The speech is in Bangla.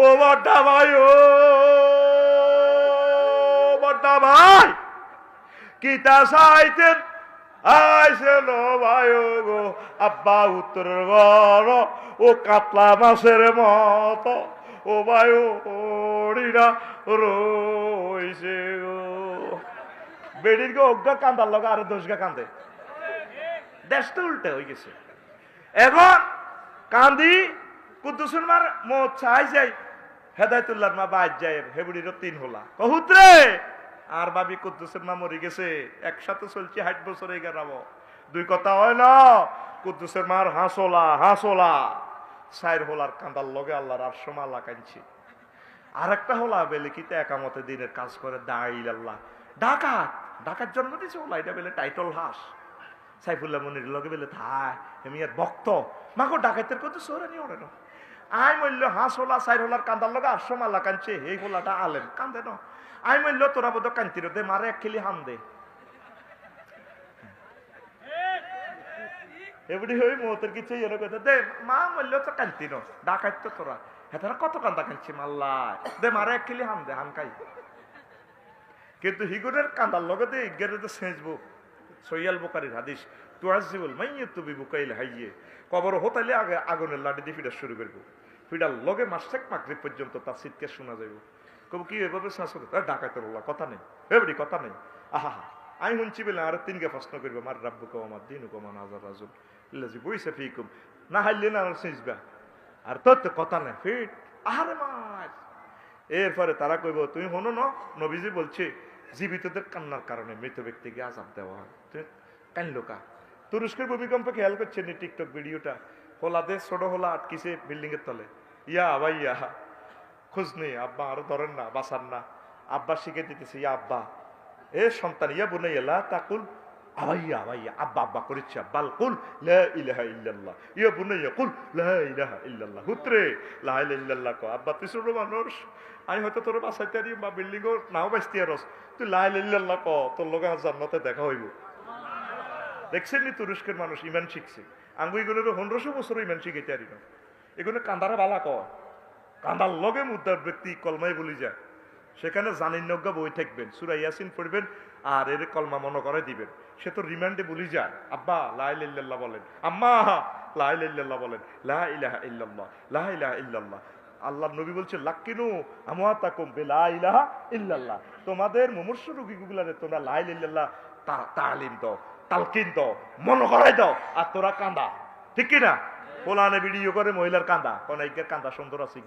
ও বড়া ভাই, ও বড়া ভাই, কিতা চাইতেন আইসেন ভাই গো। আব্বা উত্তরের ঘর ও কাতলা মাছের মতো ও ভাই ওড়িরা রইছে গো। বেড়ির গো অজ্ঞা কান্দার লগা আর দোষগা কান্দে, দেশ তো উল্টে হয়ে গেছে। এখন কান্দি কুদ্দুসুর মার মত চাই যাই, হেদায়তুল্লাহ মা বাদ যায়, হেবুড়িরও 3 হোলা কহুত্রে আর ভাবি কুদ্দুসের মা মরে গেছে, একসাথে চলছে 60 বছর হয়ে গেল। 2 কথা হয় না, কুদ্দুসের মার হাসোলা 4 হোলার কান্দার লগে আল্লাহর আর সমাল্লা কাঁদছে। আর একটা হোলা বেলে কিতে একামতে দিনের কাজ করে দাঁড়িয়ে আল্লাহ ডাকাত জন্ম দিছে হোলা, এটা বেলে টাইটল হাস। সাইফুল্লাহ মনির লগে বেলে থাই এমিয়ার ভক্ত মাগো ডাকাতের কত সরানি ওরে না। আই মূল্য হাঁস হোলা 4 হোলার কান্দার লগে আর সমাল্লা কাঁদছে, এই হোলাটা আলেম কান্দে না। আই মূল্য তোরা বোধ কান্তির দে মারে 1 খিলি হাম দে এবারে হই মতের কিছু এলো কথা দে মা মূল্য তো কান্তি ন ডাকাত তো তোরা হেতারা কত কান্দা কাঁদছে মাল্লা দে মারে 1 খিলি হাম দে হাম খাই। কিন্তু হিগুরের কান্দার লগে দে ইগেরে তো সেজবো সৈয়াল বুখারীর হাদিস তুআজিবুল মাইয়াতু বিবুকাইল হাইয়ে, কবর হতাইলে আগে আগুনের লাঠি দিয়ে ফিডা শুরু করবো, ফিডার লগে মাসেক মাগরিব পর্যন্ত তার চিৎকার শোনা যাইব। কব কি এভাবে শাসক ডাকাতের কথা নেই এবারে কথা নেই। আহা আমি শুনছি বলে আর 3 প্রশ্ন করবো মার রাব্বু কম আমার দিন কমান হাজার রাজুল ইল্লাজি বইসা ফিকুম না হাইলে না আর সিজবা আর তোর তো কথা নেই ফিট আহারে মাছ। এরপরে তারা কইব তুমি হনো না নবীজি বলছে জীবিতদের কান্নার কারণে মৃত ব্যক্তিকে আযাব দেওয়া হয়, তুমি কানলো কা। তুরস্কের ভূমিকম্পে খেয়াল করছেন টিকটক ভিডিওটা, হোলাতে ছোট হোলা আটকিছে বিল্ডিং এর তলে, ইয়া ভাইয়া খোঁজ নেই আব্বা আরো ধরেন না বাঁচান না। আব্বা শিখে দিতেছে ইয়া আব্বা এ সন্তান ইয়া বুনাইয়া লা তাকুল আবাইয়া আবাইয়া আব্বা আব্বা করেছে বাল কুল লা ইলাহা ইল্লাল্লাহ ইয়া বুনাইয়া কুল লা ইলাহা ইল্লাল্লাহ হুত্রে লা ইলাহা ইল্লাল্লাহ কো। আব্বা তুই ছোট মানুষ, আমি হয়তো তোর বাঁচাইতে পারি বা বিল্ডিং ও নাও বাঁচতে আরস, তুই লা ইলাহা ইল্লাল্লাহ ক তোর লগে জান্নাতে দেখা হইব। দেখছেন নি তুরস্কের মানুষ ইমান শিখছে, আঙ্গু এগুলোর 1500 বছর ইমান শিখাইতে পারি না। এগুলো কান্দারা বালা কয়, কান্দার লগে মুদ্রার ব্যক্তি কলমায় বলি যায়, সেখানে জানিনজ্ঞা বই থাকবেন, সূরা ইয়াসিন পড়বেন আর এর কলমা মনে করে দিবেন। সে তো রিমান্ডে বলি যায় আব্বা লা ইলাহা ইল্লাল্লাহ বলেন, আম্মা লা ইলাহা ইল্লাল্লাহ বলেন, লা ইলাহা ইল্লাল্লাহ লা ইলাহা ইল্লাল্লাহ। আল্লাহর নবী বলছে লাক্কিনু আমওয়াতাকুম বিলা ইলাহা ইল্লাল্লাহ, তোমাদের মুমূর্ষু রোগীগুলারে তোমরা লা ইলাহা ইল্লাল্লাহ তালিম দাও, তালকিন দাও, মনে করাই দাও, আর তোরা কান্দা, ঠিক কিনা? কোরআনে ভিডিও করে মহিলার কান্দা, কোন কান্দা সুন্দর আছে।